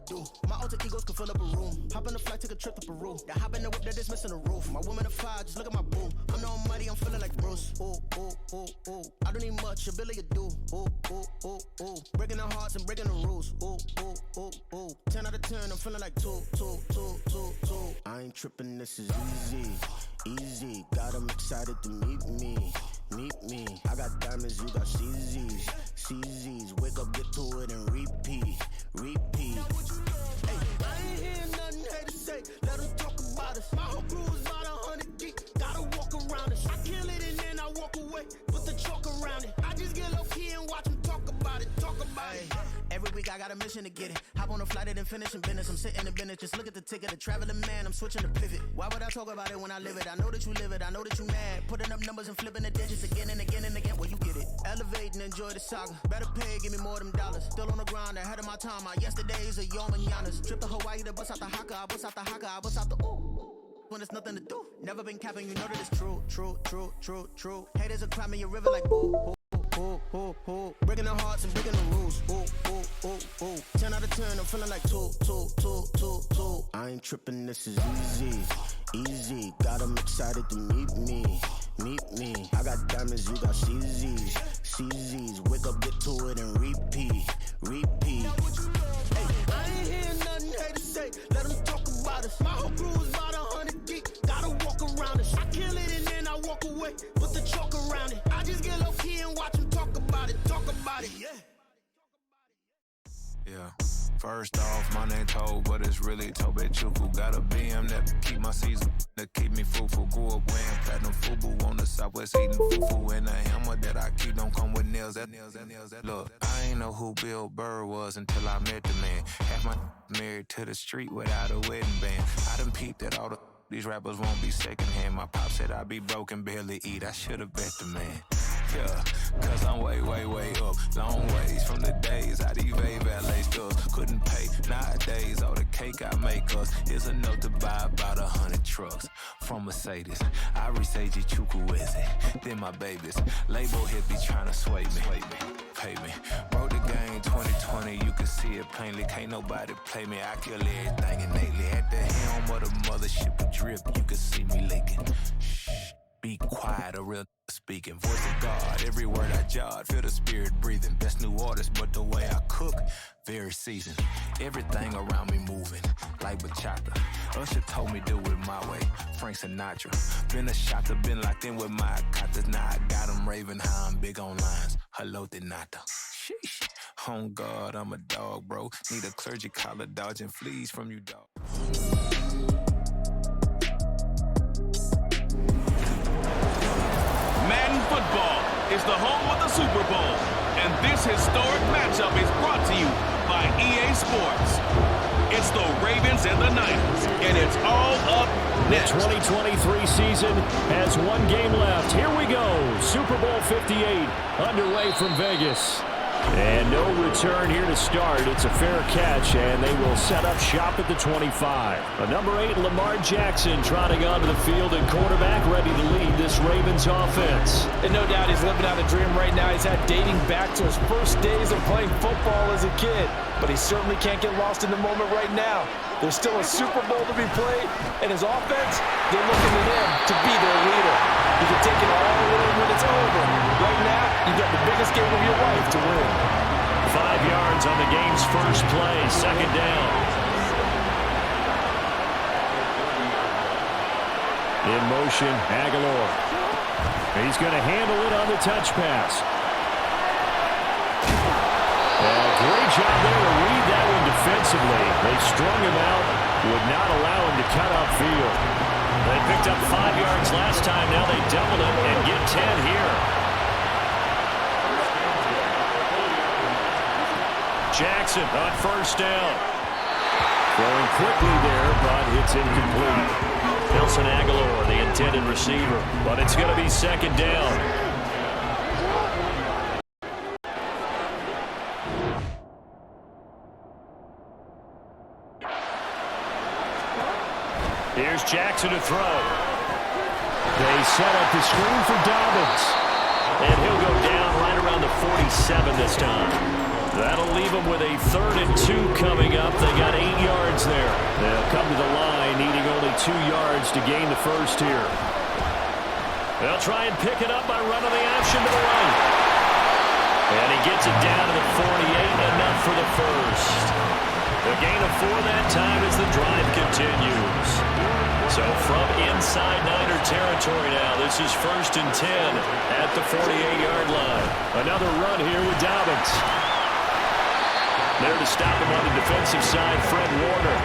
do. My alter egos can fill up a room. Hop on a flight, take a trip to Peru. That hop in the whip that is missing the roof. My woman a fire, just look at my boo. I'm no money, I'm feeling like Bruce. Ooh, ooh, ooh, ooh. I don't need much, ability to do. Ooh, ooh, ooh, ooh. Breaking the hearts and breaking the rules. Ooh, ooh, ooh, ooh. 10 out of 10, I'm feeling like 2. I ain't tripping, this is easy. Easy, got them excited to meet me. I got diamonds, you got CZs. Wake up, get to it, and repeat. Hey, I ain't hearing nothing hate to say. Let them talk about us. My whole crew is about 100 deep. Gotta walk around us. I kill it and then I walk away. Put the chalk around it. I just get low key and watch them talk about it. Every week I got a mission to get it. Hop on a flight and then finish in business. I'm sitting in business. Just look at the ticket. A traveling man. I'm switching to pivot. Why would I talk about it when I live it? I know that you live it. I know that you mad. Putting up numbers and flipping the digits again and again and again. Well, you get it. Elevate and enjoy the saga. Better pay, give me more than dollars. Still on the grind, ahead of my time. My yesterdays are your mananas. Trip to Hawaii to bust out the haka. I bust out the haka. I bust out the ooh. When there's nothing to do. Never been capping, you know that it's true. Haters are climbing your river like boo. Breaking the hearts and breaking the rules. Ooh. 10 out of 10, I'm feeling like 2. I ain't tripping, this is easy. Got them excited to meet me. I got diamonds, you got CZs. Wake up, get to it, and repeat. Hey, I ain't hearing nothing hate to say. Let them talk about us. My whole crew is about 100 deep. Gotta walk around us. I kill it and then I walk away. Put the chalk around it. I just get low key and watch them talk about it. Yeah. First off, my name Todd, but it's really Tobe Chuku. Got a BM that keep my season, that keep me fufu. Grew up wearing platinum fubu on the southwest eating fufu. And a hammer that I keep don't come with nails. Look, I ain't know who Bill Burr was until I met the man. Half my married to the street without a wedding band. I done peeped at all these rappers won't be secondhand. My pop said I'd be broke and barely eat. I should've bet the man. Yeah, cause I'm way up. Long ways from the days I evade valet stores. Couldn't pay nowadays. All the cake I make us is enough to buy about 100 trucks. From Mercedes, I Seiji Chukwueze. Then my babies, label hit be trying to sway me. Pay me. Wrote the game 2020, you can see it plainly. Can't nobody play me. I kill everything innately. At the helm of the mothership of drip, you can see me leaking. Shh, be quiet, a real speaking. Voice of God, every word I jot. Feel the spirit breathing. Best new artist, but the way I cook, very seasoned. Everything around me moving, like bachata. Usher told me do it my way. Frank Sinatra. Been a shotter, been locked in with my katas. Now I got them raving how I'm big on lines. Hello, Denata. Sheesh. On God, I'm a dog, bro. Need a clergy collar, dodging fleas from you, dog. Madden football is the home of the Super Bowl, and this historic matchup is brought to you by EA Sports. It's the Ravens and the Niners, and it's all up next. The 2023 season has one game left. Here we go. Super Bowl 58 underway from Vegas. And no return here to start. It's a fair catch, and they will set up shop at the 25. A number 8, Lamar Jackson, trotting onto the field, and quarterback ready to lead this Ravens offense. And no doubt he's living out a dream right now. He's had dating back to his first days of playing football as a kid. But he certainly can't get lost in the moment right now. There's still a Super Bowl to be played, and his offense, they're looking to him to be their leader. You can take it all in when it's over. Right now, you got the biggest game of your life to win. 5 yards on the game's first play, second down. In motion, Aguilar. He's going to handle it on the touch pass. Great job there to read that one defensively. They strung him out, would not allow him to cut upfield. They picked up 5 yards last time. Now they doubled it and get 10 here. Jackson on first down. Throwing quickly there, but it's incomplete. Nelson Aguilar, the intended receiver, but it's going to be second down. Here's Jackson to throw. They set up the screen for Dobbins. And he'll go down right around the 47 this time. That'll leave them with a 3rd and 2 coming up. They got 8 yards there. They'll come to the line needing only 2 yards to gain the first here. They'll try and pick it up by running the option to the right. And he gets it down to the 48, enough for the first. The gain of 4 that time as the drive continues. So from inside Niner territory now, this is 1st and 10 at the 48-yard line. Another run here with Dobbins. There to stop him on the defensive side, Fred Warner.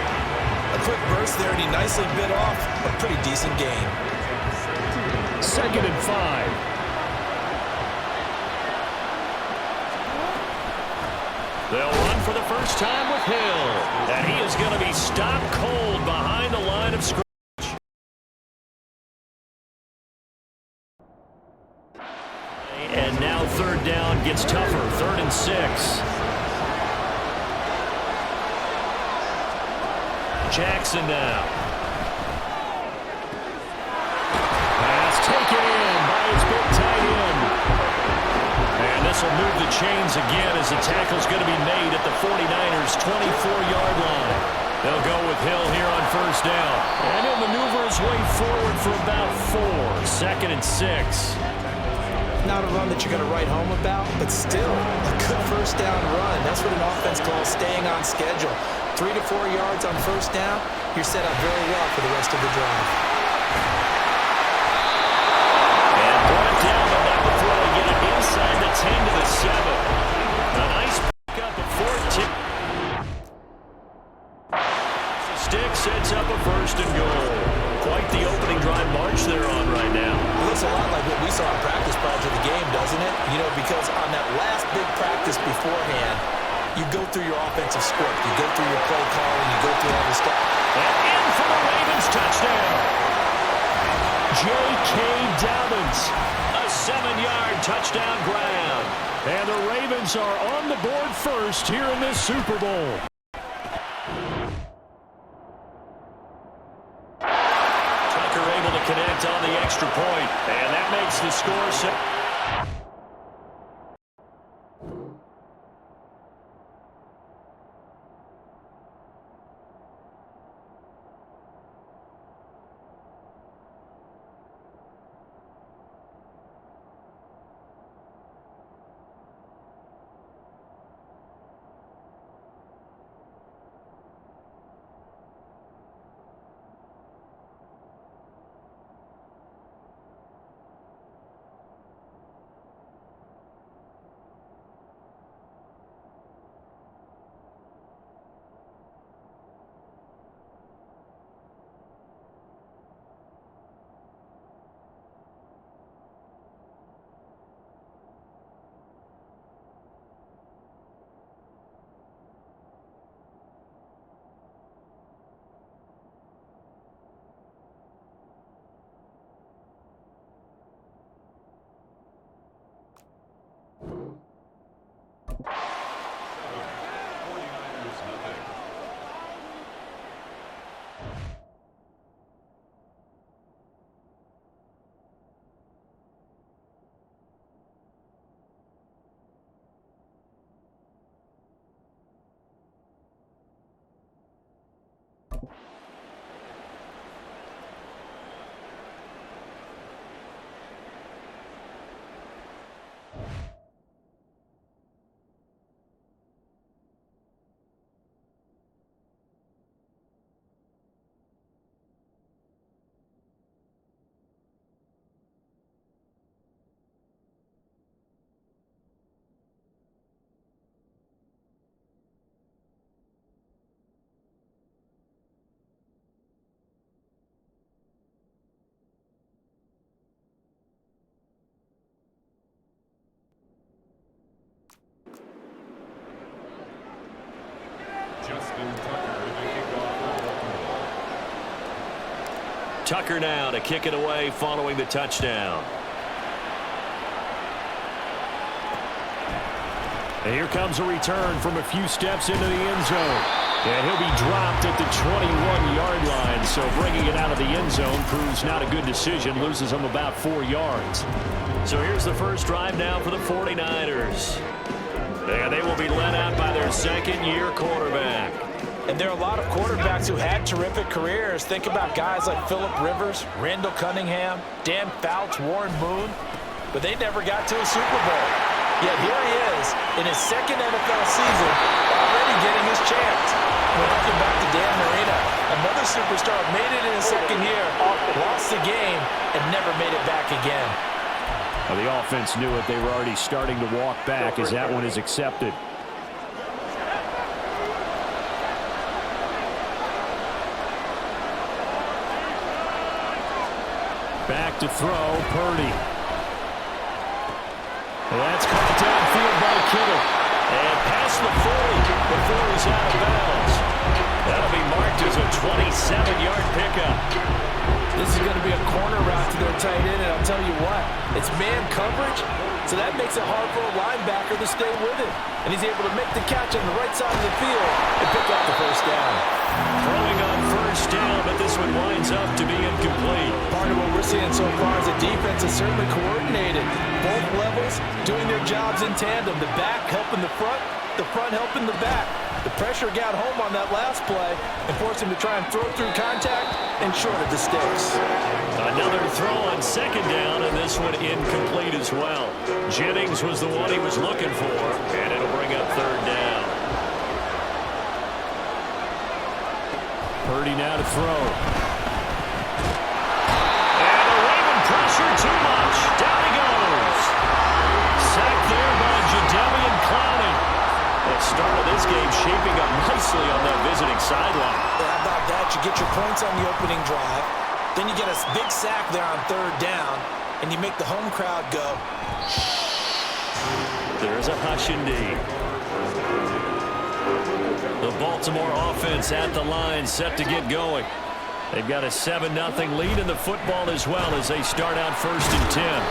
A quick burst there, and he nicely bit off a pretty decent gain. 2nd and 5. They'll run for the first time with Hill. And he is going to be stopped cold behind the line of scrimmage. And now 3rd down gets tougher. 3rd and 6. Jackson now. Pass taken in by his big tight end. And this will move the chains again as the tackle's going to be made at the 49ers' 24-yard line. They'll go with Hill here on 1st down. And he'll maneuver his way forward for about 4. 2nd and 6. Not a run that you're going to write home about, but still a good 1st down run. That's what an offense calls staying on schedule. 3 to 4 yards on 1st down, you're set up very well for the rest of the drive. And brought down, but not before they get it inside the 10 to the 7. A nice pickup of 14. The stick sets up a 1st and goal. Quite the opening drive march they're on right now. It looks a lot like what we saw in practice prior to the game, doesn't it? You know, because on that last big practice beforehand, you go through your offensive script. You go through your play calling. You go through all the stuff. And in for the Ravens touchdown. J.K. Dobbins. A 7-yard touchdown grab. And the Ravens are on the board first here in this Super Bowl. Tucker able to connect on the extra point. And that makes the score 6. Tucker now to kick it away following the touchdown. And here comes a return from a few steps into the end zone. And he'll be dropped at the 21-yard line. So bringing it out of the end zone proves not a good decision. Loses him about 4 yards. So here's the first drive now for the 49ers. And they will be led out by their second-year quarterback. And there are a lot of quarterbacks who had terrific careers. Think about guys like Phillip Rivers, Randall Cunningham, Dan Fouts, Warren Moon. But they never got to a Super Bowl. Yet here he is in his second NFL season, already getting his chance. We're looking back to Dan Marino. Another superstar made it in his second year, lost the game, and never made it back again. Well, the offense knew it. They were already starting to walk back as that one is accepted. Back to throw, Purdy. That's caught downfield by Kittle. And past the 40 before he's out of bounds. That'll be marked as a 27-yard pickup. This is going to be a corner route to their tight end, and I'll tell you what, it's man coverage, so that makes it hard for a linebacker to stay with him. And he's able to make the catch on the right side of the field and pick up the first down. Throwing on first down, but this one winds up to be incomplete. Part of what we're seeing so far is the defense is certainly coordinated. Both levels doing their jobs in tandem. The back helping the front helping the back. The pressure got home on that last play and forced him to try and throw through contact and short of the sticks. Another throw on second down, and this one incomplete as well. Jennings was the one he was looking for, and it'll bring up third down. Purdy now to throw. And the Raven pressure too much. Down he goes. Sacked there by Jadeveon Clowney. The start of this game shaping up nicely on that visiting sideline. How about that? You get your points on the opening drive. Then you get a big sack there on third down, and you make the home crowd go. There's a hush indeed. The Baltimore offense at the line, set to get going. They've got a 7-0 lead in the football as well as they start out 1st and 10.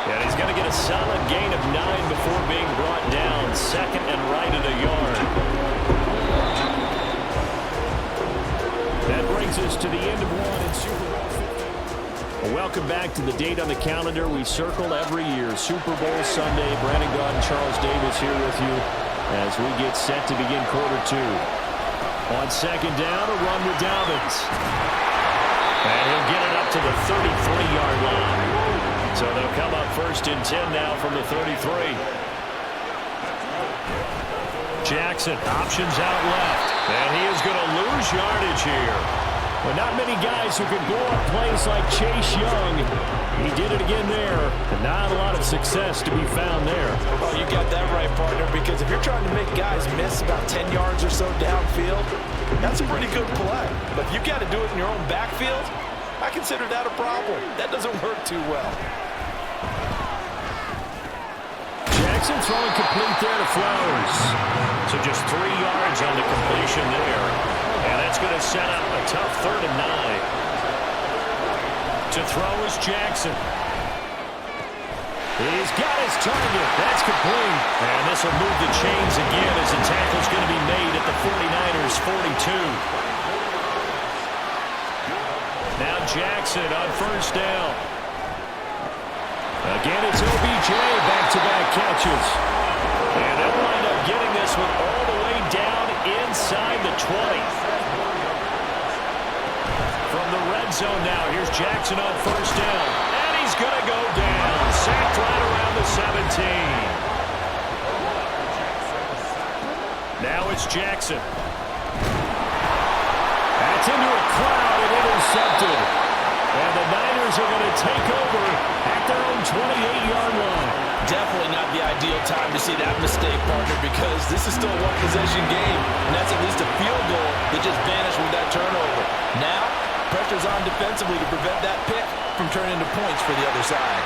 And he's going to get a solid gain of 9 before being brought down. Second and right at a yard. That brings us to the end of one in Super Bowl. Well, welcome back to the date on the calendar we circle every year. Super Bowl Sunday. Brandon Gaud and Charles Davis here with you as we get set to begin quarter 2. On second down, a run with Dobbins. And he'll get it up to the 33-yard line. So they'll come up 1st and 10 now from the 33. Jackson options out left. And he is going to lose yardage here. But not many guys who can blow up plays like Chase Young. He did it again there. And not a lot of success to be found there. Oh, you got that right, partner, because if you're trying to make guys miss about 10 yards or so downfield, that's a pretty good play. But if you've got to do it in your own backfield, I consider that a problem. That doesn't work too well. Jackson throwing complete there to Flowers. So just 3 yards on the completion there. And that's going to set up a tough 3rd and 9. To throw is Jackson. He's got his target. That's complete. And this will move the chains again as the tackle's going to be made at the 49ers 42. Now Jackson on first down. Again, it's OBJ, back-to-back catches. And they'll wind up getting this one all the way down inside the 20. From the red zone now, here's Jackson on first down. And he's going to go down. Sacked right around the 17. Now it's Jackson. That's into a crowd and intercepted. And the Niners are going to take over at their own 28-yard line. Definitely not the ideal time to see that mistake, partner, because this is still a one-possession game, and that's at least a field goal that just vanished with that turnover. Now, pressure's on defensively to prevent that pick from turning into points for the other side.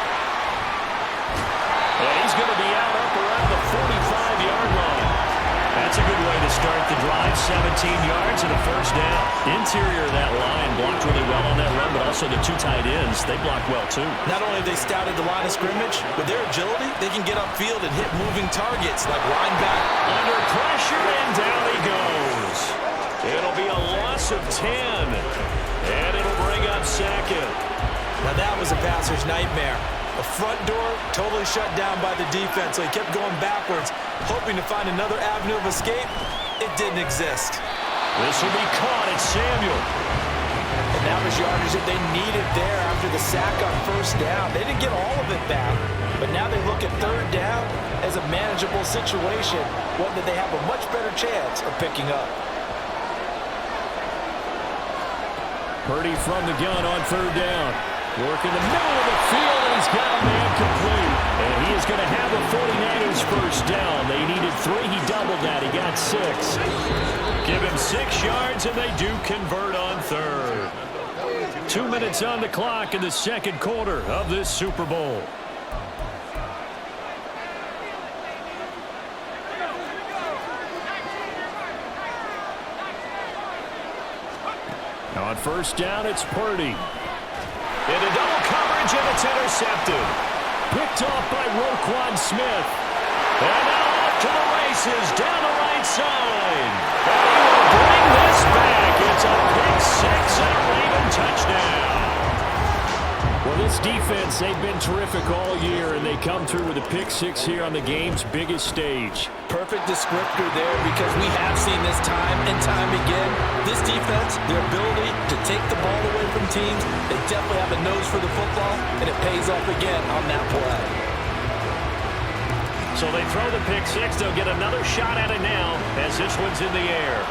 And he's going to be out up around the 45-yard line. That's a good way to start the drive. 17 yards and a first down. Interior of that line blocked really well on that run, but also the 2 tight ends, they blocked well too. Not only have they scouted the line of scrimmage, with their agility, they can get upfield and hit moving targets like linebacker. Under pressure, and down he goes. It'll be a loss of 10, and it'll bring up second. Now that was a passer's nightmare. The front door totally shut down by the defense, so he kept going backwards, hoping to find another avenue of escape. It didn't exist. This will be caught at Samuel. And that was yardage that they needed there after the sack on first down. They didn't get all of it back, but now they look at third down as a manageable situation, one that they have a much better chance of picking up. Purdy from the gun on third down. Working the middle of the field, and he's got a man complete. And he is going to have a 49ers first down. They needed 3. He doubled that. He got 6. Give him 6 yards, and they do convert on third. 2 minutes on the clock in the second quarter of this Super Bowl. On first down, it's Purdy. Into double coverage, and it's intercepted. Picked off by Roquan Smith. And now off to the races, down the right side. And he will bring this back. It's a pick 6 and a Raven touchdown. Well, this defense, they've been terrific all year, and they come through with a pick 6 here on the game's biggest stage. Perfect descriptor there, because we have seen this time and time again. This defense, their ability to take the ball away from teams, they definitely have a nose for the football, and it pays off again on that play. So they throw the pick 6. They'll get another shot at it now as this one's in the air.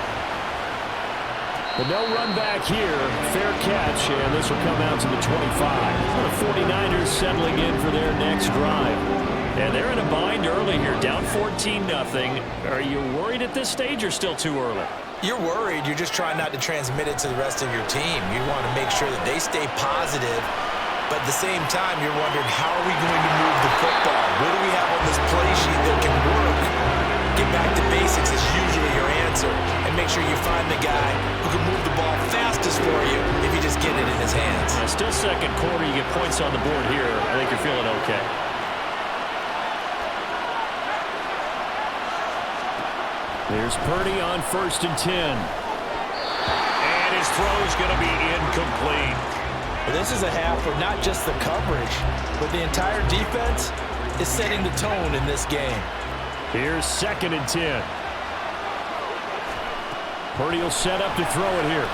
But no run back here. Fair catch, and this will come out to the 25. The 49ers settling in for their next drive. And they're in a bind early here, down 14-0. Are you worried at this stage or still too early? You're worried. You're just trying not to transmit it to the rest of your team. You want to make sure that they stay positive. But at the same time, you're wondering, how are we going to move the football? What do we have on this play sheet that can work? Get back to basics is usually your answer. And make sure you find the guy who can move the ball fastest for you if you just get it in his hands. Still second quarter. You get points on the board here. I think you're feeling okay. There's Purdy on 1st and 10. And his throw's going to be incomplete. Well, this is a half where not just the coverage, but the entire defense is setting the tone in this game. Here's 2nd and 10. Purdy will set up to throw it here.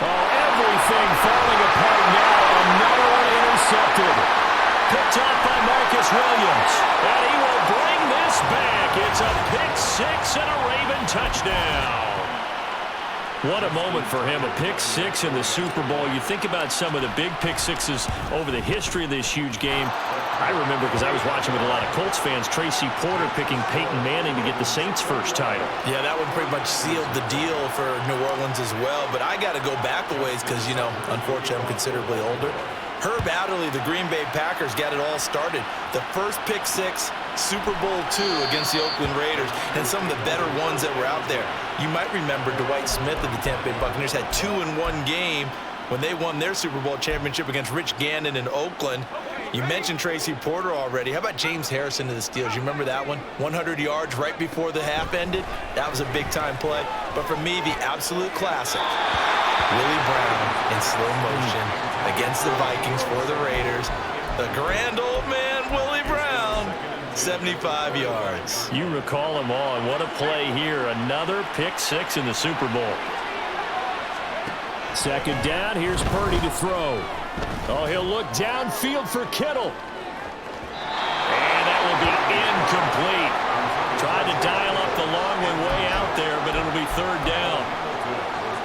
Oh, everything falling apart now. Another one intercepted. Picked up by Marcus Williams. And he will bring this back. It's a pick 6 and a Raven touchdown. What a moment for him, a pick 6 in the Super Bowl. You think about some of the big pick 6s over the history of this huge game. I remember, because I was watching with a lot of Colts fans, Tracy Porter picking Peyton Manning to get the Saints' first title. Yeah, that one pretty much sealed the deal for New Orleans as well. But I got to go back a ways because, you know, unfortunately I'm considerably older. Herb Adderley, the Green Bay Packers, got it all started. The first pick 6, Super Bowl II against the Oakland Raiders, and some of the better ones that were out there. You might remember Dwight Smith of the Tampa Bay Buccaneers had 2 in one game when they won their Super Bowl championship against Rich Gannon in Oakland. You mentioned Tracy Porter already. How about James Harrison to the Steelers? You remember that one? 100 yards right before the half ended. That was a big-time play. But for me, the absolute classic, Willie Brown in slow motion against the Vikings for the Raiders. The grand old man, Willie Brown, 75 yards. You recall them all, and what a play here. Another pick 6 in the Super Bowl. 2nd down, here's Purdy to throw. Oh, he'll look downfield for Kittle. And that will be incomplete. Tried to dial up the long one way out there, but it'll be 3rd down.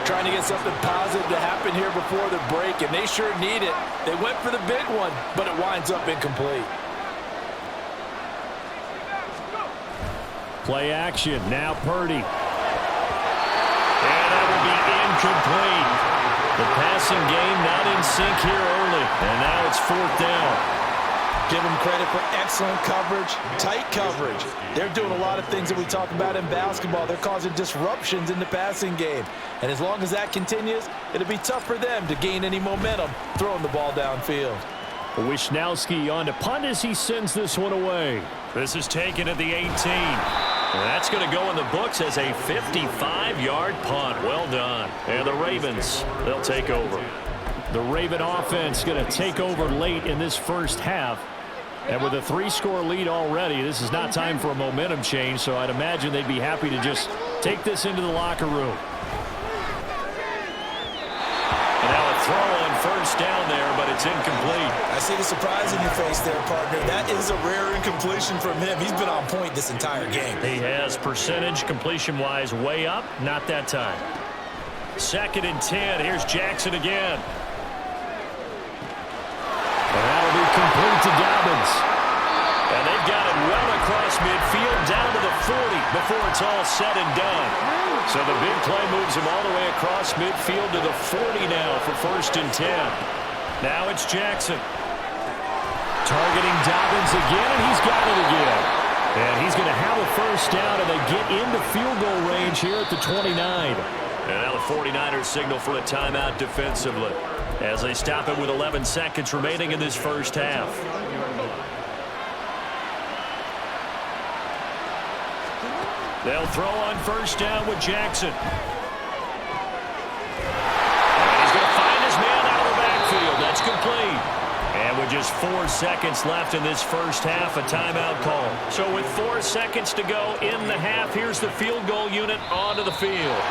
Trying to get something positive to happen here before the break, and they sure need it. They went for the big one, but it winds up incomplete. Play action, now Purdy. And that will be incomplete. The passing game not in sync here early, and now it's 4th down. Give them credit for excellent coverage, tight coverage. They're doing a lot of things that we talk about in basketball. They're causing disruptions in the passing game. And as long as that continues, it'll be tough for them to gain any momentum throwing the ball downfield. Wisnowski on to punt as he sends this one away. This is taken at the 18. And that's going to go in the books as a 55-yard punt. Well done. And the Ravens, they'll take over. The Raven offense going to take over late in this first half. And with a 3-score lead already, this is not time for a momentum change, so I'd imagine they'd be happy to just take this into the locker room. And now a throw on first down there, but it's incomplete. I see the surprise in your face there, partner. That is a rare incompletion from him. He's been on point this entire game. He has percentage completion-wise way up, not that time. 2nd and 10. Here's Jackson again. And that'll be complete to Dobbins. And they've got it well across midfield down to the 40 before it's all said and done. So the big play moves him all the way across midfield to the 40 now for 1st and 10. Now it's Jackson. Targeting Dobbins again, and he's got it again. And he's going to have a first down, and they get into field goal range here at the 29. And now the 49ers signal for a timeout defensively as they stop it with 11 seconds remaining in this first half. They'll throw on first down with Jackson. And he's going to find his man out of the backfield. That's complete. And with just 4 seconds left in this first half, a timeout call. So with 4 seconds to go in the half, here's the field goal unit onto the field.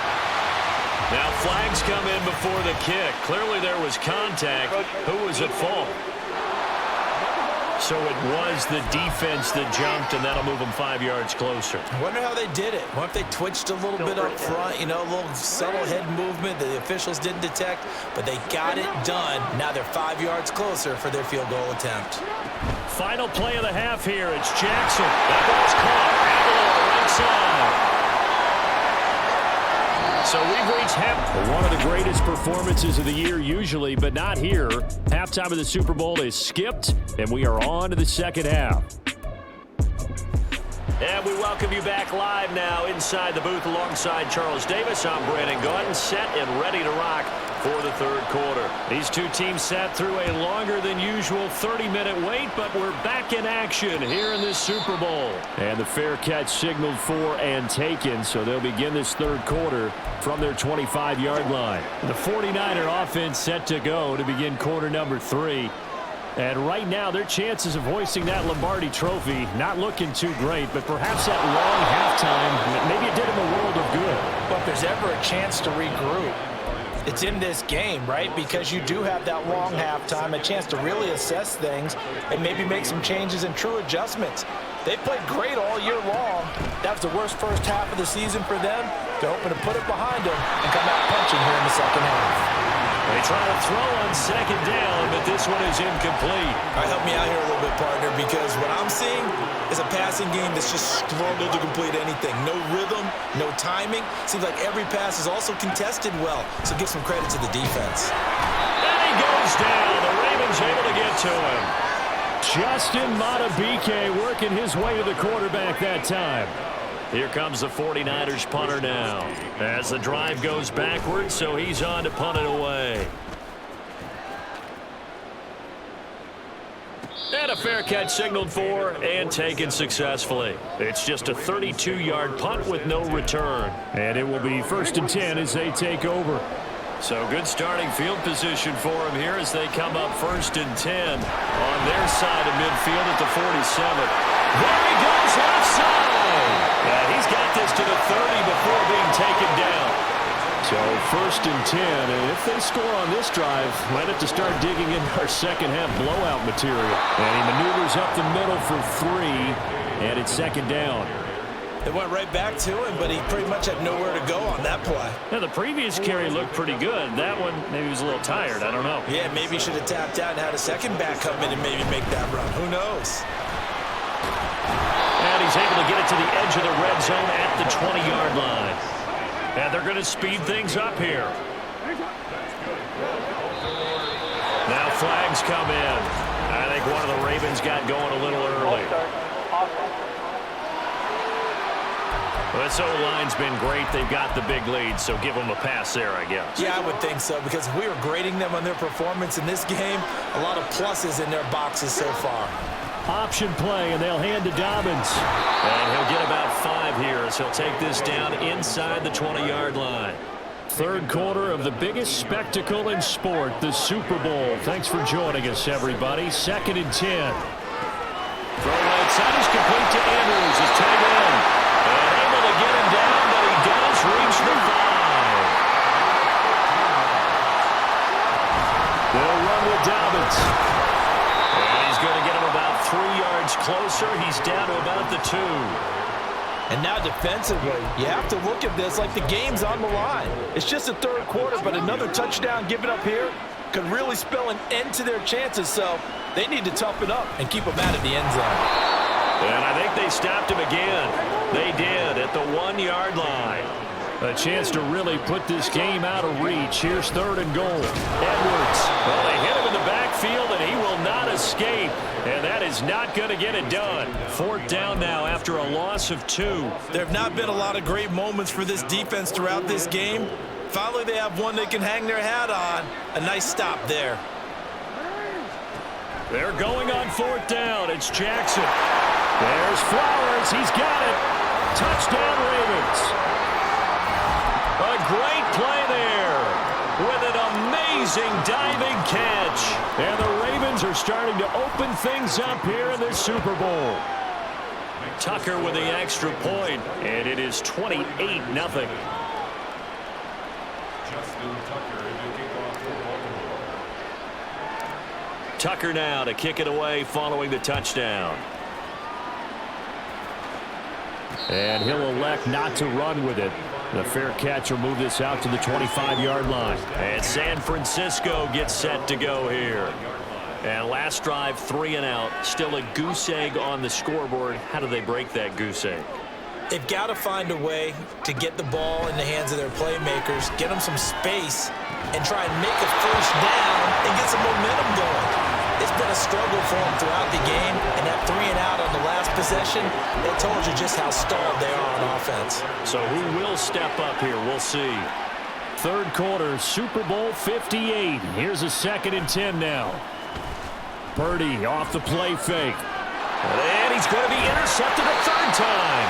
Now flags come in before the kick. Clearly there was contact. Who was at fault? So it was the defense that jumped, and that'll move them 5 yards closer. I wonder how they did it. What if they twitched a little bit up front, a little subtle head movement that the officials didn't detect, but they got it done. Now they're 5 yards closer for their field goal attempt. Final play of the half here. It's Jackson. That ball's caught. Aguilar right side. So we've reached half. One of the greatest performances of the year usually, but not here. Halftime of the Super Bowl is skipped, and we are on to the second half. And we welcome you back live now inside the booth alongside Charles Davis. I'm Brandon Gordon, set and ready to rock for the third quarter. These two teams sat through a longer than usual 30-minute wait, but we're back in action here in this Super Bowl. And the fair catch signaled for and taken, so they'll begin this third quarter from their 25-yard line. The 49er offense set to go to begin quarter number 3. And right now, their chances of hoisting that Lombardi trophy not looking too great, but perhaps that long halftime, maybe it did them a world of good. But if there's ever a chance to regroup, it's in this game, right? Because you do have that long halftime, a chance to really assess things and maybe make some changes and true adjustments. They played great all year long. That was the worst first half of the season for them. They're hoping to put it behind them and come out punching here in the second half. They try to throw on second down, but this one is incomplete. All right, help me out here a little bit, partner, because what I'm seeing is a passing game that's just struggled to complete anything. No rhythm, no timing. Seems like every pass is also contested well, so give some credit to the defense. And he goes down. The Ravens able to get to him. Justin Madubuike working his way to the quarterback that time. Here comes the 49ers punter now as the drive goes backwards, so he's on to punt it away. And a fair catch signaled for and taken successfully. It's just a 32-yard punt with no return. And it will be 1st and 10 as they take over. So good starting field position for them here as they come up 1st and 10 on their side of midfield at the 47. There he goes left side. He's got this to the 30 before being taken down. So 1st and 10, and if they score on this drive, might have to start digging in our second half blowout material. And he maneuvers up the middle for 3, and it's 2nd down. They went right back to him, but he pretty much had nowhere to go on that play. Now, the previous carry looked pretty good. That one, maybe he was a little tired. I don't know. Yeah, maybe he should have tapped out and had a second back come in and maybe make that run. Who knows? And he's able to get it to the edge of the red zone at the 20-yard line. And they're going to speed things up here. Now flags come in. I think one of the Ravens got going a little early. This O-line's been great. They've got the big lead, so give them a pass there, I guess. Yeah, I would think so, because if we were grading them on their performance in this game, a lot of pluses in their boxes so far. Option play, and they'll hand to Dobbins. And he'll get about 5 here as he'll take this down inside the 20-yard line. third quarter of the biggest spectacle in sport, the Super Bowl. Thanks for joining us, everybody. 2nd and 10. Throw outside is complete to Andrews. His tight end. And able to get him down, but he does reach the 5. They'll run with Dobbins. And he's going to get him about 3 yards closer. He's down to about the 2. And now defensively, you have to look at this like the game's on the line. It's just the third quarter, but another touchdown given up here could really spell an end to their chances. So they need to toughen up and keep them out of the end zone. And I think they stopped him again. They did at the 1-yard line. A chance to really put this game out of reach. Here's 3rd and goal. Edwards. Well, they hit him in the backfield, and he will not escape. And that is not going to get it done. 4th down now after a loss of 2. There have not been a lot of great moments for this defense throughout this game. Finally, they have one they can hang their hat on. A nice stop there. They're going on 4th down. It's Jackson. There's Flowers. He's got it. Touchdown, Ravens. A great play there with an amazing diving catch. And the Ravens are starting to open things up here in the Super Bowl. Tucker with the extra point, and it is 28-0. Tucker now to kick it away following the touchdown. And he'll elect not to run with it. The fair catch will move this out to the 25-yard line. And San Francisco gets set to go here. And last drive, 3 and out. Still a goose egg on the scoreboard. How do they break that goose egg? They've got to find a way to get the ball in the hands of their playmakers, get them some space, and try and make a first down and get some momentum going. It's been a struggle for them throughout the game, and that 3 and out on the last possession, they told you just how stalled they are on offense. So who will step up here? We'll see. Third quarter, Super Bowl 58. Here's a 2nd and 10 now. Purdy off the play fake. And he's going to be intercepted a 3rd time.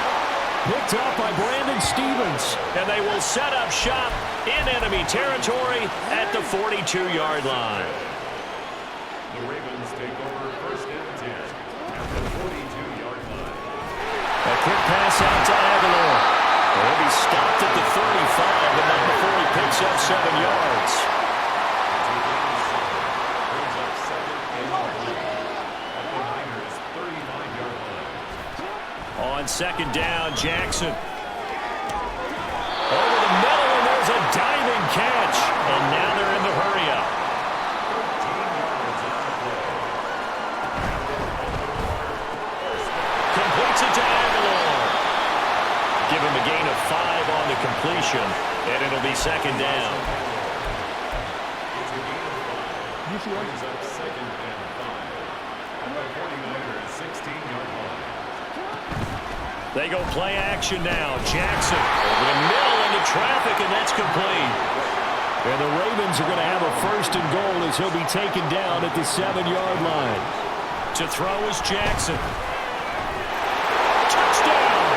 Picked up by Brandon Stevens. And they will set up shop in enemy territory at the 42-yard line. The Ravens take over 1st and 10 at the 42-yard line. A quick pass out to Aguilar. He'll be stopped at the 35, but not before he picks up 7 yards. Brings up 2nd and 3 at the Niners' 35-yard line. On 2nd down, Jackson. Over the middle, and there's a diving catch. And now they're in the hurry-up. Completes it to Aguilar. Give him a gain of 5 on the completion, and it'll be 2nd down. Brings up 2nd and 5 at the 49ers' 16-yard line. They go play action now. Jackson over the middle into traffic, and that's complete. And the Ravens are going to have a 1st and goal as he'll be taken down at the 7-yard line. To throw is Jackson. Touchdown!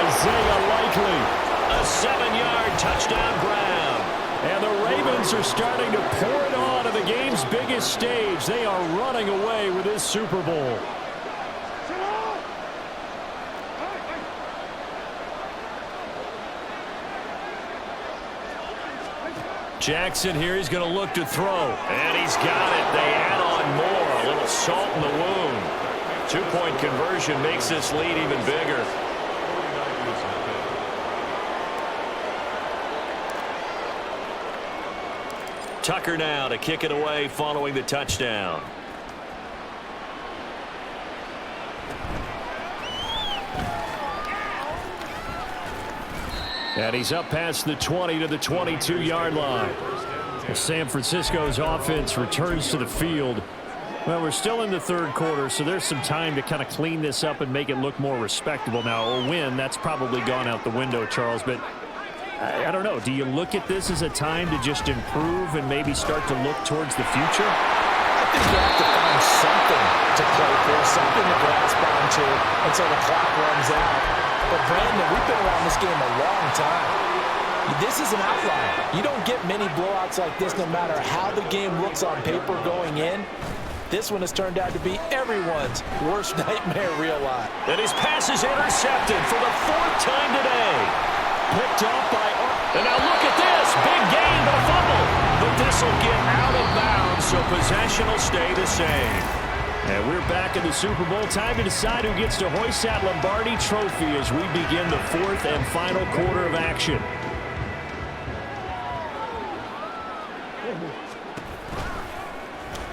Isaiah Likely. A 7-yard touchdown grab. And the Ravens are starting to pour it on at the game's biggest stage. They are running away with this Super Bowl. Jackson here, he's going to look to throw. And he's got it. They add on more. A little salt in the wound. 2-point conversion makes this lead even bigger. Tucker now to kick it away following the touchdown. And he's up past the 20 to the 22-yard line. San Francisco's offense returns to the field. Well, we're still in the third quarter, so there's some time to kind of clean this up and make it look more respectable now. A win, that's probably gone out the window, Charles, but I don't know. Do you look at this as a time to just improve and maybe start to look towards the future? I think you have to find something to play for, something to grasp onto until the clock runs out. But, Brandon, we've been around this game a long time. This is an outlier. You don't get many blowouts like this no matter how the game looks on paper going in. This one has turned out to be everyone's worst nightmare realized. And his pass is intercepted for the 4th time today. Picked up by and now look at this. Big gain, but a fumble. But this will get out of bounds, so possession will stay the same. And we're back in the Super Bowl. Time to decide who gets to hoist that Lombardi trophy as we begin the 4th and final quarter of action.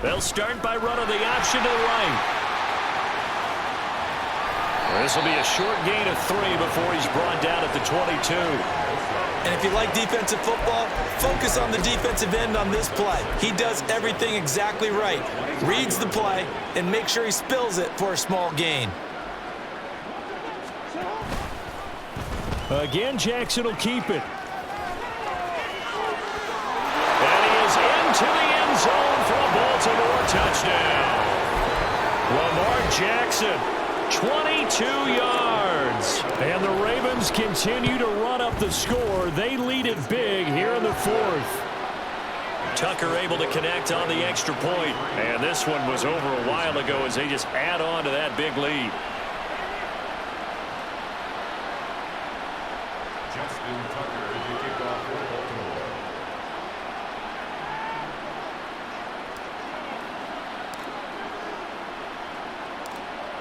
They'll start by running the option to the right. This will be a short gain of 3 before he's brought down at the 22. And if you like defensive football, focus on the defensive end on this play. He does everything exactly right. Reads the play and makes sure he spills it for a small gain. Again, Jackson will keep it. And he is into the end zone for a Baltimore touchdown. Lamar Jackson, 22 yards. And the Ravens continue to run up the score. They lead it big here in the 4th. Tucker able to connect on the extra point. And this one was over a while ago as they just add on to that big lead. Justin Tucker, the kickoff for Baltimore.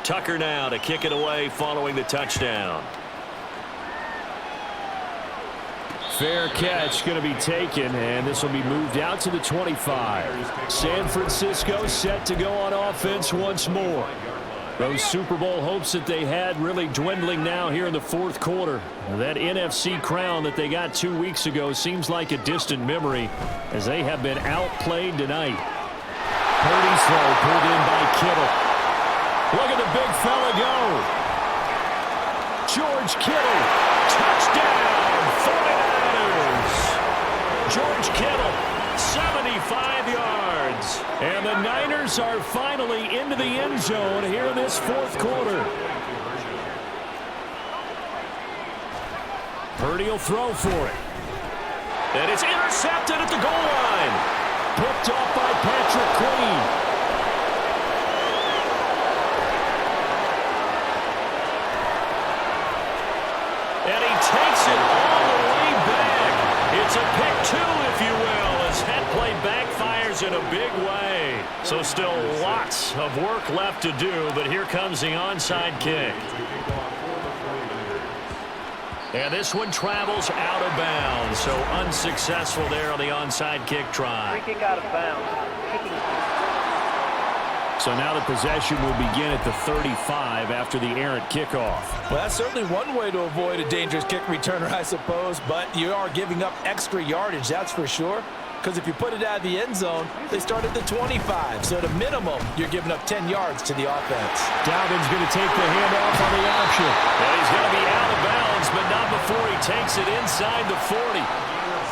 Tucker now to kick it away following the touchdown. Fair catch going to be taken, and this will be moved out to the 25. San Francisco set to go on offense once more. Those Super Bowl hopes that they had really dwindling now here in the 4th quarter. That NFC crown that they got 2 weeks ago seems like a distant memory as they have been outplayed tonight. Purdy's throw pulled in by Kittle. Look at the big fella go. George Kittle, touchdown, 49ers. George Kittle, 75 yards. And the Niners are finally into the end zone here in this 4th quarter. Purdy will throw for it. And it's intercepted at the goal line. Picked off by Patrick Queen. And he takes it all the way back. It's a pick 2, if you will, as that play backfires in a big way. So still lots of work left to do, but here comes the onside kick. And this one travels out of bounds, so unsuccessful there on the onside kick try. Free kick out of bounds. So now the possession will begin at the 35 after the errant kickoff. Well, that's certainly one way to avoid a dangerous kick returner, I suppose, but you are giving up extra yardage, that's for sure. Because if you put it out of the end zone, they start at the 25. So at a minimum, you're giving up 10 yards to the offense. Dobbins going to take the handoff on the option. And he's going to be out of bounds, but not before he takes it inside the 40.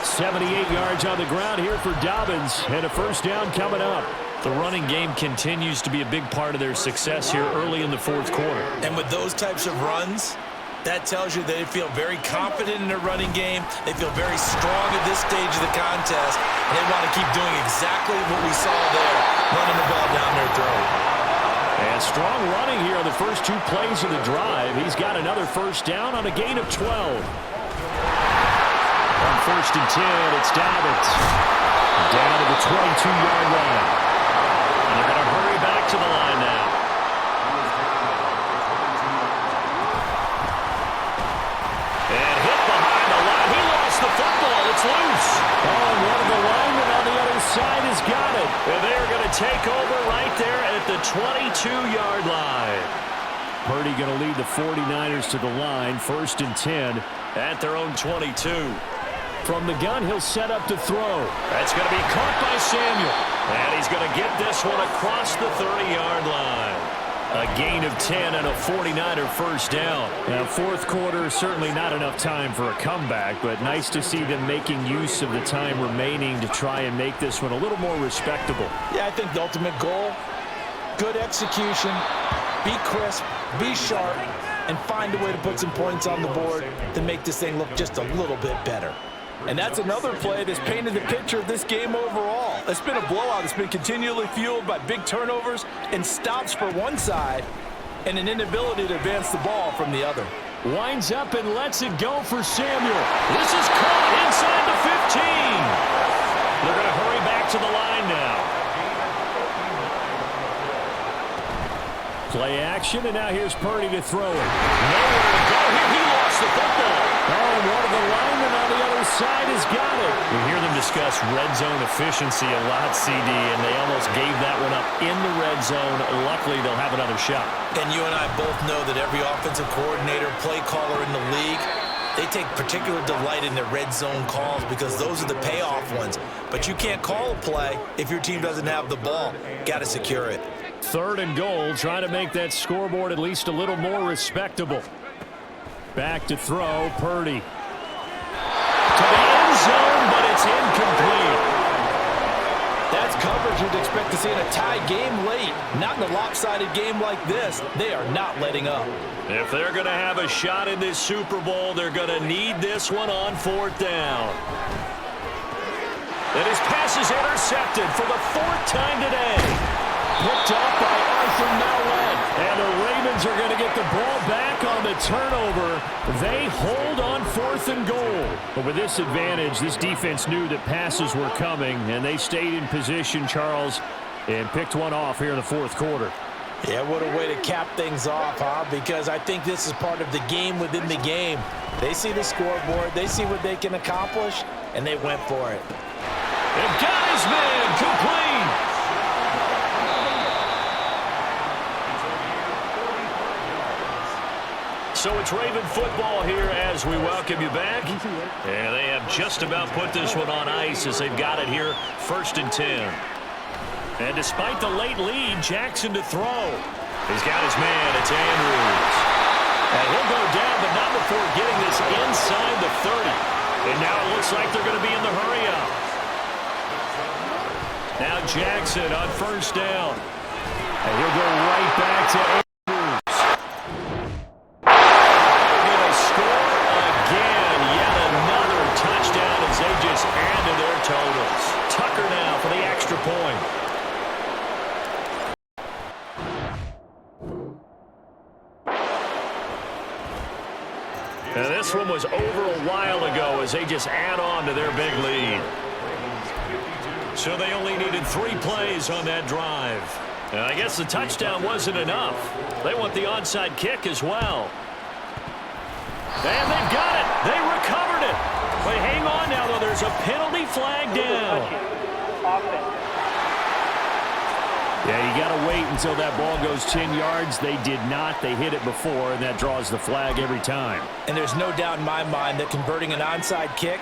78 yards on the ground here for Dobbins, and a first down coming up. The running game continues to be a big part of their success here early in the 4th quarter. And with those types of runs, that tells you they feel very confident in their running game. They feel very strong at this stage of the contest, and they want to keep doing exactly what we saw there, running the ball down their throat. And strong running here on the first 2 plays of the drive. He's got another first down on a gain of 12. On 1st and 10, it's Dobbins. Down to the 22-yard line. And they're going to hurry back to the line now. And hit behind the line. He lost the football. It's loose. Oh, and one of the linemen on the other side has got it. And they're going to take over right there at the 22-yard line. Purdy going to lead the 49ers to the line. 1st and 10 at their own 22. From the gun, he'll set up to throw. That's going to be caught by Samuel. And he's going to get this one across the 30-yard line. A gain of 10 and a 49er first down. Now, 4th quarter, certainly not enough time for a comeback, but nice to see them making use of the time remaining to try and make this one a little more respectable. Yeah, I think the ultimate goal, good execution, be crisp, be sharp, and find a way to put some points on the board to make this thing look just a little bit better. And that's another play that's painted the picture of this game overall. It's been a blowout. It's been continually fueled by big turnovers and stops for one side and an inability to advance the ball from the other. Winds up and lets it go for Samuel. This is caught inside the 15. They're going to hurry back to the line now. Play action, and now here's Purdy to throw it. Nowhere to go here. He lost the football. Oh, and one of the linemen on the other side has got it. We hear them discuss red zone efficiency a lot, CD, and they almost gave that one up in the red zone. Luckily, they'll have another shot. And you and I both know that every offensive coordinator, play caller in the league, they take particular delight in their red zone calls because those are the payoff ones. But you can't call a play if your team doesn't have the ball. Got to secure it. 3rd and goal, trying to make that scoreboard at least a little more respectable. Back to throw, Purdy. To the end zone, but it's incomplete. That's coverage you'd expect to see in a tie game late. Not in a lopsided game like this. They are not letting up. If they're going to have a shot in this Super Bowl, they're going to need this one on 4th down. And his pass is intercepted for the 4th time today. Picked up by Arthur Mallett. And the Ravens are going to get the ball back on the turnover. They hold on 4th and goal. But with this advantage, this defense knew that passes were coming, and they stayed in position, Charles, and picked one off here in the 4th quarter. Yeah, what a way to cap things off, huh? Because I think this is part of the game within the game. They see the scoreboard, they see what they can accomplish, and they went for it. And got his man complete. So it's Raven football here as we welcome you back. And they have just about put this one on ice as they've got it here, 1st and 10. And despite the late lead, Jackson to throw. He's got his man, it's Andrews. And he'll go down, but not before getting this inside the 30. And now it looks like they're going to be in the hurry-up. Now Jackson on 1st down. And he'll go right back to Andrews. They just added their totals. Tucker now for the extra point. Now this one was over a while ago as they just add on to their big lead. So they only needed 3 plays on that drive. And I guess the touchdown wasn't enough. They want the onside kick as well. And they've got it. They recovered it. But hang on now, though. There's a penalty flag down. Yeah, you got to wait until that ball goes 10 yards. They did not. They hit it before, and that draws the flag every time. And there's no doubt in my mind that converting an onside kick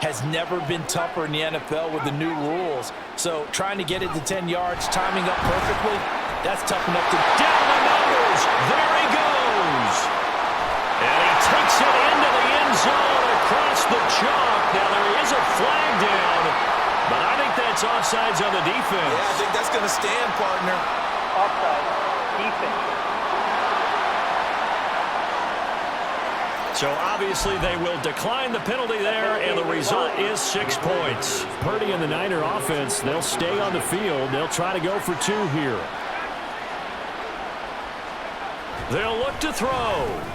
has never been tougher in the NFL with the new rules. So trying to get it to 10 yards, timing up perfectly, that's tough enough to... Down the numbers. There he goes. And he takes it into the end zone across the chalk. Now there is a flag down, but I think that's offsides on the defense. Yeah, I think that's going to stand, partner. Offside. Defense. So obviously they will decline the penalty there, and the result is 6 points. Purdy and the Niner offense, they'll stay on the field. They'll try to go for 2 here. They'll look to throw.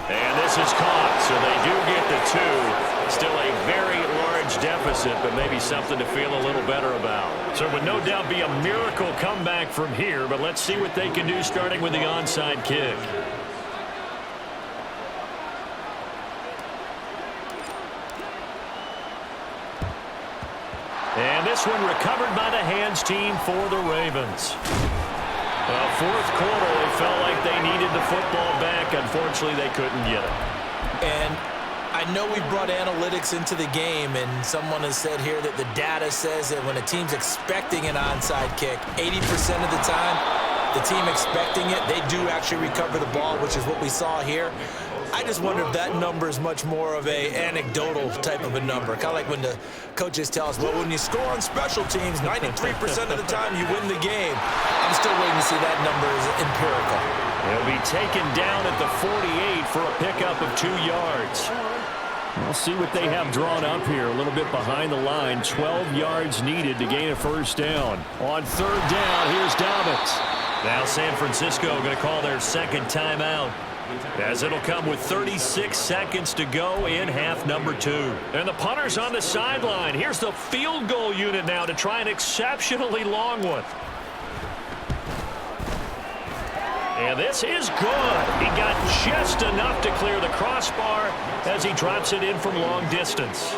And this is caught, so they do get the 2. Still a very large deficit, but maybe something to feel a little better about. So it would no doubt be a miracle comeback from here, but let's see what they can do starting with the onside kick. And this one recovered by the hands team for the Ravens. Well, 4th quarter, they felt like they needed the football back. Unfortunately, they couldn't get it. And I know we brought analytics into the game, and someone has said here that the data says that when a team's expecting an onside kick, 80% of the time, the team expecting it, they do actually recover the ball, which is what we saw here. I just wonder if that number is much more of a anecdotal type of a number. Kind of like when the coaches tell us, well, when you score on special teams, 93% of the time you win the game. I'm still waiting to see that number is empirical. He'll be taken down at the 48 for a pickup of 2 yards. We'll see what they have drawn up here. A little bit behind the line. 12 yards needed to gain a first down. On third down, here's Dobbins. Now San Francisco going to call their second timeout, as it'll come with 36 seconds to go in half number 2. And the punter's on the sideline. Here's the field goal unit now to try an exceptionally long one. And this is good. He got just enough to clear the crossbar as he drops it in from long distance.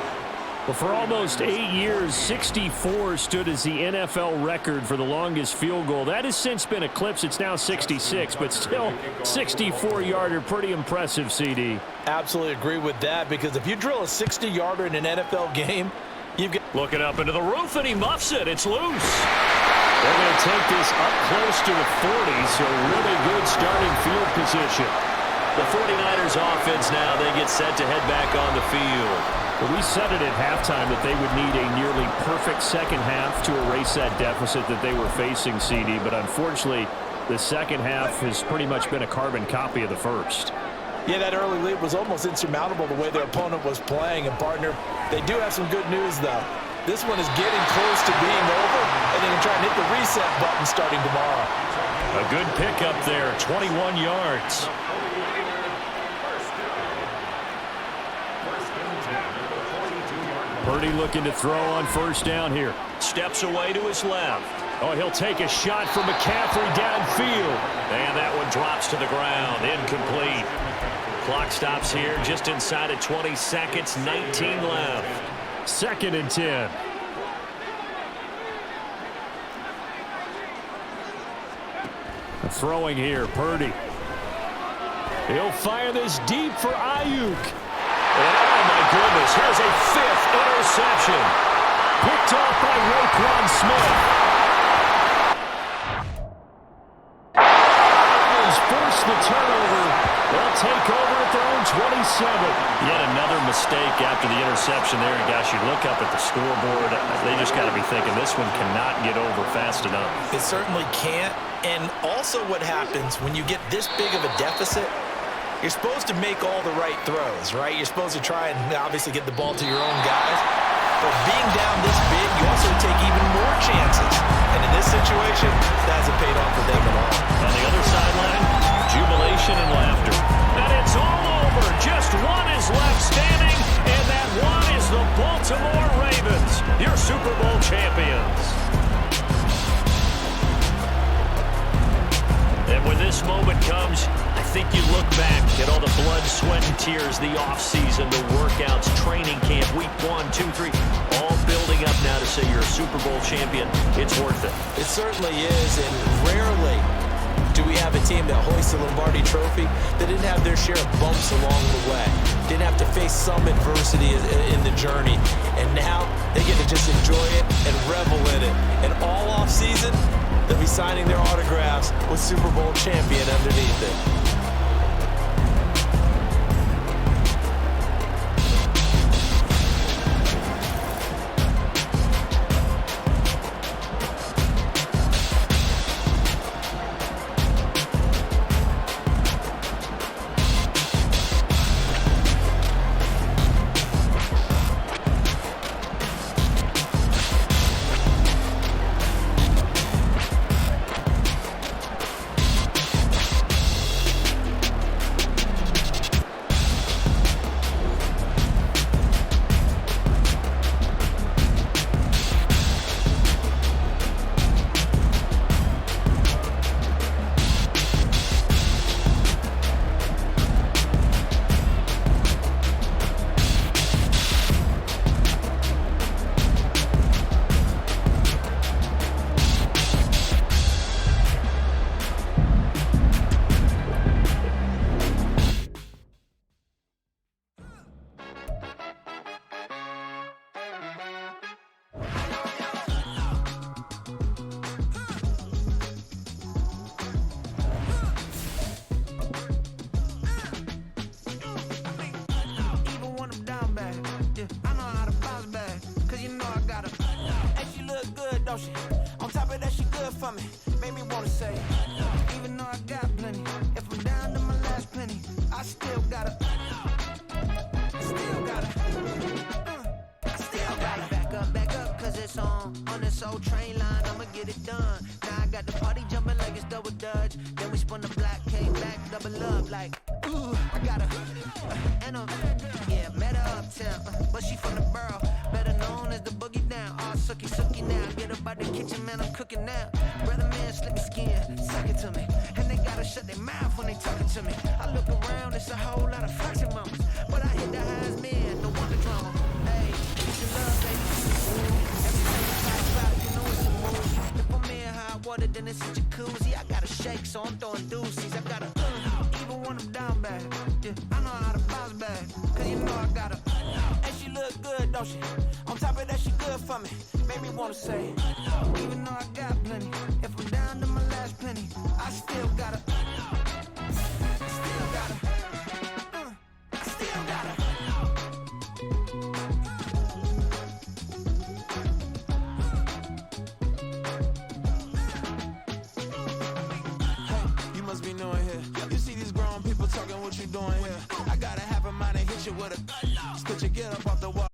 Well, for almost 8 years, 64 stood as the NFL record for the longest field goal. That has since been eclipsed. It's now 66, but still 64-yarder. Pretty impressive, CD. Absolutely agree with that, because if you drill a 60-yarder in an NFL game, you've got... Looking up into the roof, and he muffs it. It's loose. They're going to take this up close to the 40, so really good starting field position. The 49ers offense now, they get set to head back on the field. Well, we said it at halftime that they would need a nearly perfect second half to erase that deficit that they were facing, CD, but unfortunately, the second half has pretty much been a carbon copy of the first. Yeah, that early lead was almost insurmountable the way their opponent was playing. And, partner, they do have some good news, though. This one is getting close to being over, and they can try and hit the reset button starting tomorrow. A good pickup there, 21 yards. Purdy looking to throw on first down here. Steps away to his left. Oh, he'll take a shot from McCaffrey downfield. And that one drops to the ground, incomplete. Clock stops here just inside of 20 seconds, 19 left. 2nd and 10. Throwing here, Purdy. He'll fire this deep for Ayuk. And oh my goodness, here's a 5th interception. Picked off by Roquan Smith. Force the turnover. They'll take over at their own 27. Yet another mistake after the interception there. And gosh, you look up at the scoreboard, they just got to be thinking this one cannot get over fast enough. It certainly can't. And also what happens when you get this big of a deficit, you're supposed to make all the right throws, right? You're supposed to try and obviously get the ball to your own guys. But being down this big, you also take even more chances. And in this situation, that hasn't paid off for them at all. On the other sideline, jubilation and laughter. And it's all over. Just one is left standing, and that one is the Baltimore Ravens, your Super Bowl champions. And when this moment comes, I think you look back at all the blood, sweat, and tears, the offseason, the workouts, training camp, week 1, 2, 3, all building up now to say you're a Super Bowl champion. It's worth it. It certainly is, and rarely do we have a team that hoists the Lombardi Trophy that didn't have their share of bumps along the way, didn't have to face some adversity in the journey, and now they get to just enjoy it and revel in it. And all offseason, they'll be signing their autographs with Super Bowl champion underneath it. On top of that, she good for me. Made me wanna say, even though I got plenty, if I'm down to my last penny, I still gotta song. On this old train line, I'ma get it done. Now I got the party jumping like it's double dutch. Then we spun the block, came back, double up like, ooh, I got her. And yeah, met her uptown, but she from the borough. Better known as the boogie down. All sucky now. Get up out the kitchen, man, I'm cooking now. Brother man, slip me skin, suck it to me. And they gotta shut their mouth when they talking to me. I look around, it's a whole lot of foxy mamas. But I hit the highest man, no wonder drama. Hey, it's your love, baby. Ooh, every time you talk about it, you know it's a move. If I'm in hot water, then it's a jacuzzi. I gotta shake, so I'm throwing deuces. I gotta, even when I'm down bad. Yeah, I know how to bounce back, cause you know I gotta. And she look good, don't she? On top of that, she good for me. Made me wanna say, even though I got plenty, if I'm down to my last penny, I still gotta. Still gotta. I still gotta. Hey, you must be new in here. You see these grown people talking, what you doing here? I gotta have a mind and hit you with a. Split your get up off the wall.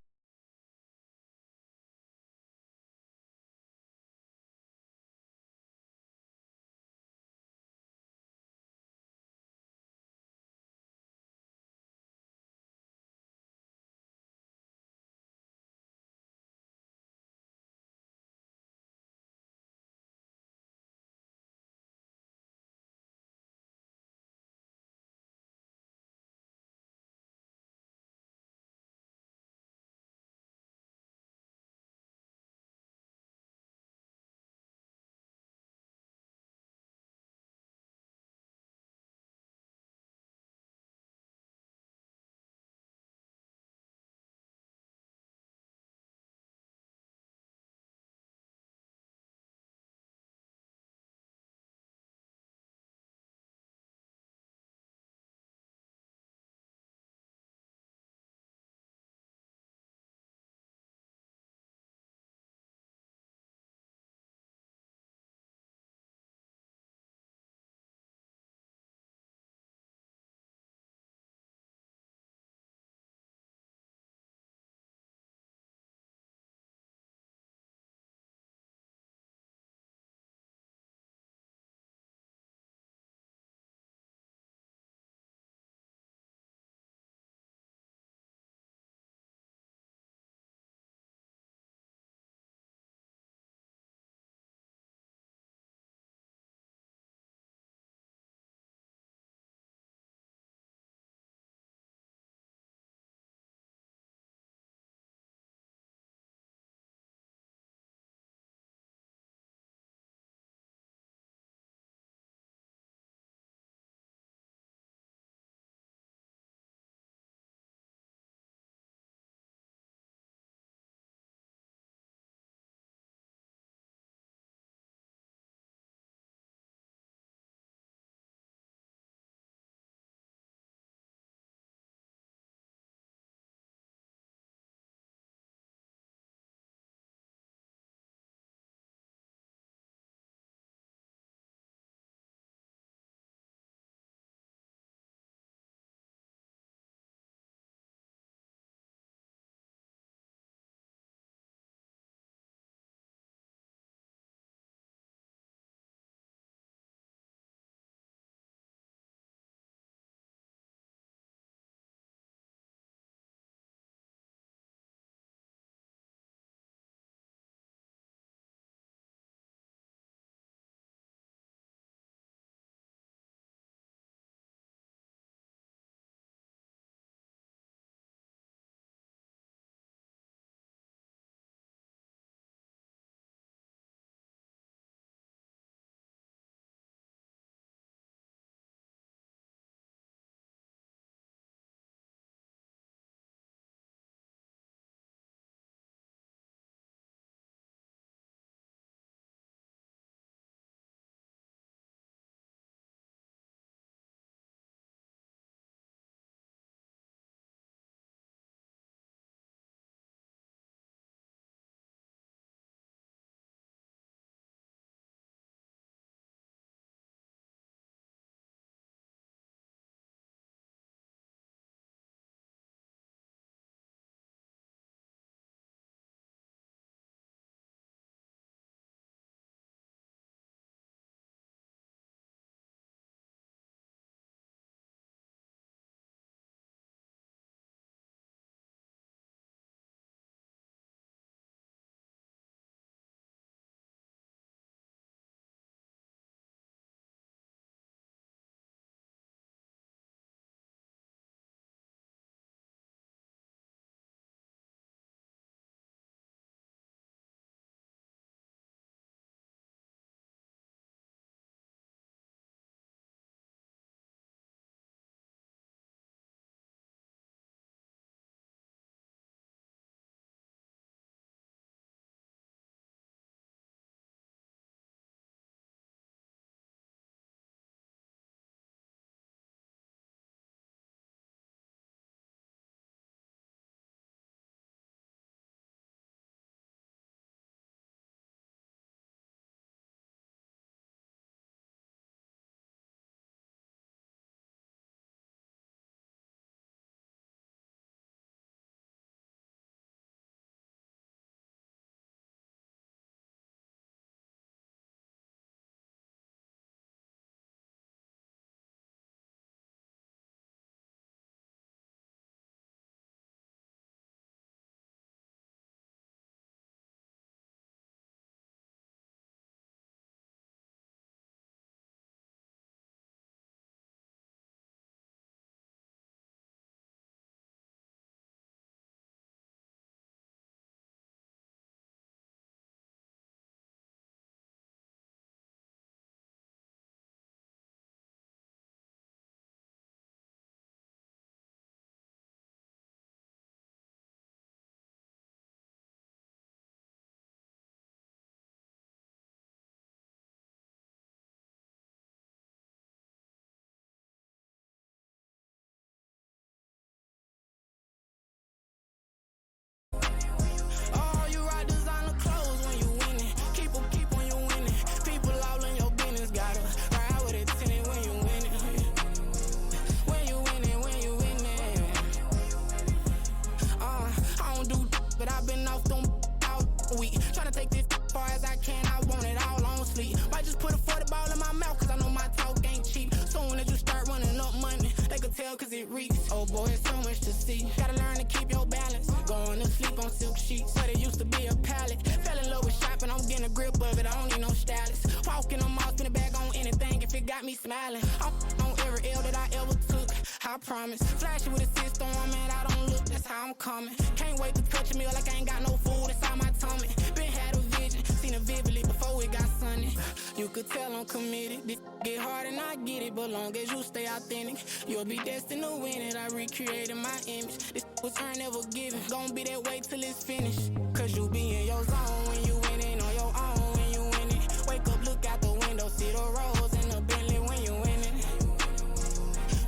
I've been off them all week. Tryna take this far as I can, I want it all on sleep. Might just put a 40 ball in my mouth, cause I know my talk ain't cheap. Soon as you start running up money, they could tell cause it reeks. Oh boy, it's so much to see. Gotta learn to keep your balance. Going to sleep on silk sheets, but it used to be a pallet. Fell in love with shopping, I'm getting a grip of it, I don't need no stylist. Walking on mouth, spin it back on anything if it got me smiling. I'm on every L that I ever took, I promise. Flashing with a system, man, I don't look, that's how I'm coming. Can't wait to touch a meal like I ain't got no food inside my tummy. Been had a vision, seen it vividly before it got sunny. You could tell I'm committed, this get hard and I get it, but long as you stay authentic, you'll be destined to win it. I recreated my image, this was earned, never given. Gonna be that way till it's finished, cause you be in your zone when you winning on your own when you winning. Wake up, look out the window, see the rose in the Bentley when you winning.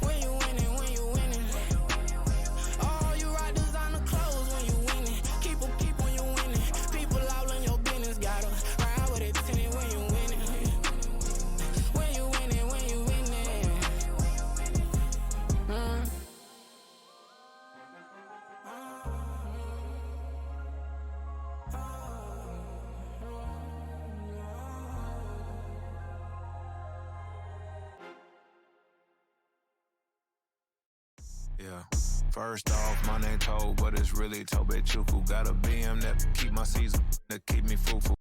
When you winning, when you winning. Oh, you rock designer clothes when you winning. Keep when you winning. People all in your business, gotta ride with it tinted when you winning. When you winning, when you winning. Yeah. First off, my name Todd, but it's really Todd. Got a BM that keep my season, that keep me fruitful.